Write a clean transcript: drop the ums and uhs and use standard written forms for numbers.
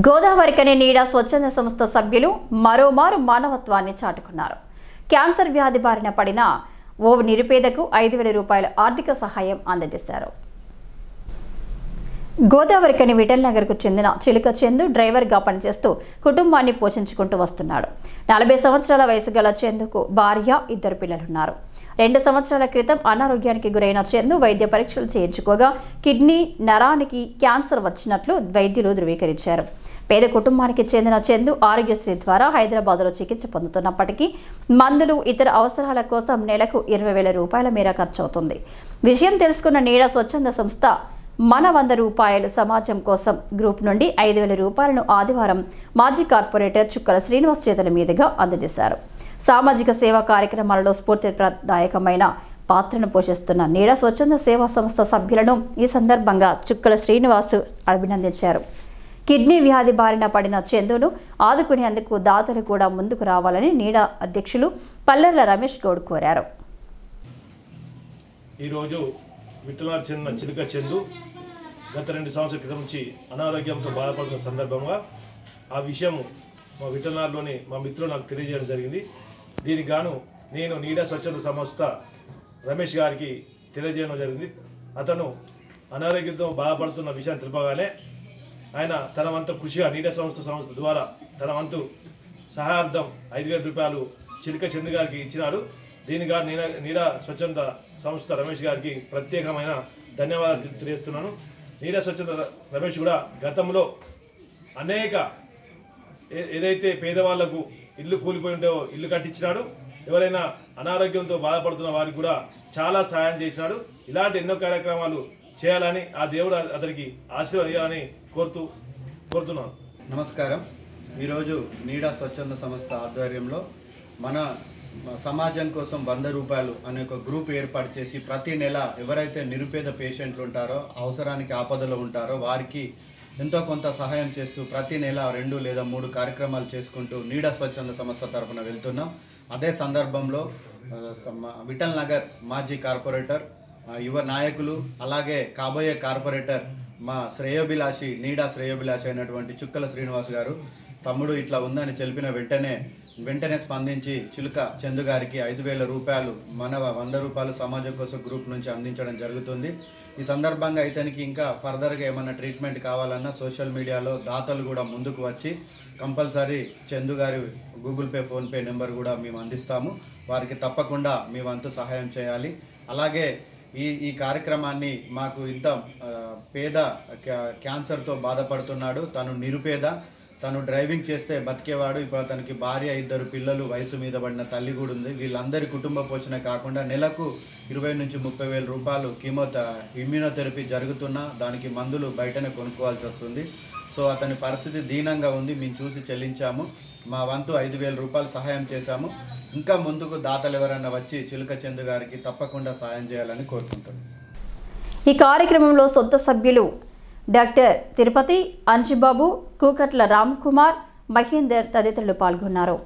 గోదావరికని నీడ స్వచ్ఛంద సంస్థ సభ్యులు మరోమారు మానవత్వాన్ని చాటుకున్నారు. క్యాన్సర్ వ్యాధి బారిన పడిన ఓ నిరుపేదకు 5,000 రూపాయల ఆర్థిక సహాయం అందజేశారు. గోదావరికని విఠల్ నగర్కు చెందిన చిలుక చందు డ్రైవర్గా పనిచేస్తూ కుటుంబాన్ని పోషించుకుంటూ వస్తున్నాడు. 40 సంవత్సరాల వయసు గల చందుకు భార్య, 2 పిల్లలున్నారు. 2 సంవత్సరాల క్రితం అనారోగ్యానికి గురైన చందు వైద్య పరీక్షలు చేయించుకోగా కిడ్నీ నరానికి క్యాన్సర్ వచ్చినట్లు వైద్యులు ధృవీకరించారు. పేద కుటుంబానికి చెందిన చందు ఆరోగ్యశ్రీ ద్వారా హైదరాబాద్లో చికిత్స పొందుతున్నప్పటికీ మందులు, ఇతర అవసరాల కోసం నెలకు 20,000 రూపాయల మేర ఖర్చవుతుంది. విషయం తెలుసుకున్న నీడ స్వచ్ఛంద సంస్థ మన 100 రూపాయలు సమాజం కోసం గ్రూప్ నుండి 5,000 రూపాయలను ఆదివారం మాజీ కార్పొరేటర్ చుక్కల శ్రీనివాస్ చేతుల మీదుగా అందజేశారు. సామాజిక సేవా కార్యక్రమాలలో స్ఫూర్తిదాయకమైన పాత్రను పోషిస్తున్న నీడ స్వచ్ఛంద సేవా సంస్థ సభ్యులను ఈ సందర్భంగా చుక్కల శ్రీనివాస్ అభినందించారు. కిడ్నీ వ్యాధి బారిన పడిన చందును ఆదుకునేందుకు దాతలు కూడా ముందుకు రావాలని నీడ అధ్యక్షులు పల్లెర్ల రమేష్ గౌడ్ కోరారు. ఈరోజు విఠల్ చెందిన చిలుక చందు గత 2 సంవత్సరాల క్రితం నుంచి అనారోగ్యంతో బాధపడుతున్న సందర్భంగా ఆ విషయం మా విఠల్నార్లోని మా మిత్రులు నాకు తెలియజేయడం జరిగింది. దీనికి గాను నేను నీడ స్వచ్ఛంద సంస్థ రమేష్ గారికి తెలియజేయడం జరిగింది. అతను అనారోగ్యంతో బాధపడుతున్న విషయాన్ని తెలుపగానే ఆయన తన వంతు కృషిగా నీడ సంస్థ ద్వారా తన వంతు సహాయార్థం 5,000 రూపాయలు చిలుక చందు గారికి ఇచ్చినారు. దీనిగా నీడ స్వచ్ఛంద సంస్థ రమేష్ గారికి ప్రత్యేకమైన ధన్యవాదాలు తెలియజేస్తున్నాను. నీడ స్వచ్ఛంద రమేష్ కూడా గతంలో అనేక ఏదైతే పేదవాళ్లకు ఇల్లు కూలిపోయి ఉంటాయో ఇల్లు కట్టించినాడు. ఎవరైనా అనారోగ్యంతో బాధపడుతున్న వారికి కూడా చాలా సహాయం చేసినాడు. ఇలాంటి ఎన్నో కార్యక్రమాలు చేయాలని ఆ దేవుడు అతనికి ఆశీర్వదించాలని కోరుతున్నాను. నమస్కారం. ఈరోజు నీడ స్వచ్ఛంద సంస్థ ఆధ్వర్యంలో మన సమాజం కోసం 100 రూపాయలు అనే ఒక గ్రూప్ ఏర్పాటు చేసి ప్రతి నెల ఎవరైతే నిరుపేద పేషెంట్లు ఉంటారో, అవసరానికి ఆపదలో ఉంటారో వారికి ఎంతో కొంత సహాయం చేస్తూ ప్రతి నెల 2 లేదా 3 కార్యక్రమాలు చేసుకుంటూ నీడ స్వచ్ఛంద సంస్థ తరఫున వెళ్తున్నాం. అదే సందర్భంలో విఠల్ నగర్ మాజీ కార్పొరేటర్, యువ నాయకులు, అలాగే కాబోయే కార్పొరేటర్ మా శ్రేయోభిలాషి, నీడ శ్రేయోభిలాషి అయినటువంటి చుక్కల శ్రీనివాస్ గారు తమ్ముడు ఇట్లా ఉందని తెలిపిన వెంటనే స్పందించి చిలుక చందు గారికి 5,000 రూపాయలు మన 100 రూపాయలు సమాజం కోసం గ్రూప్ నుంచి అందించడం జరుగుతుంది. ఈ సందర్భంగా ఇతనికి ఇంకా ఫర్దర్గా ఏమైనా ట్రీట్మెంట్ కావాలన్నా సోషల్ మీడియాలో దాతలు కూడా ముందుకు వచ్చి కంపల్సరీ చందు గారి గూగుల్ పే, ఫోన్పే నెంబర్ కూడా మేము అందిస్తాము. వారికి తప్పకుండా మీ వంతు సహాయం చేయాలి. అలాగే ఈ కార్యక్రమాన్ని మాకు ఇంత పేద క్యాన్సర్తో బాధపడుతున్నాడు, తను నిరుపేద, తను డ్రైవింగ్ చేస్తే బతికేవాడు. ఇప్పుడు తనకి భార్య, 2 పిల్లలు, వయసు మీద పడిన తల్లి కూడా ఉంది. వీళ్ళందరి కుటుంబ పోషణ కాకుండా నెలకు 20,000 నుంచి 30,000 రూపాయలు ఇమ్యూనోథెరపీ జరుగుతున్నా దానికి మందులు బయటనే కొనుక్కోవాల్సి వస్తుంది. సో అతని పరిస్థితి దీనంగా ఉంది. మేము చూసి చెల్లించాము. మా వంతు 5,000 రూపాయలు సహాయం చేశాము. ఇంకా ముందుకు దాతలు ఎవరైనా వచ్చి చిలుక చందు గారికి తప్పకుండా సహాయం చేయాలని కోరుకుంటున్నాను. ఈ కార్యక్రమంలో సొంత సభ్యులు డాక్టర్ తిరుపతి, అంజిబాబు, కూకట్ల రామ్ కుమార్, మహేందర్ తదితరులు పాల్గొన్నారు.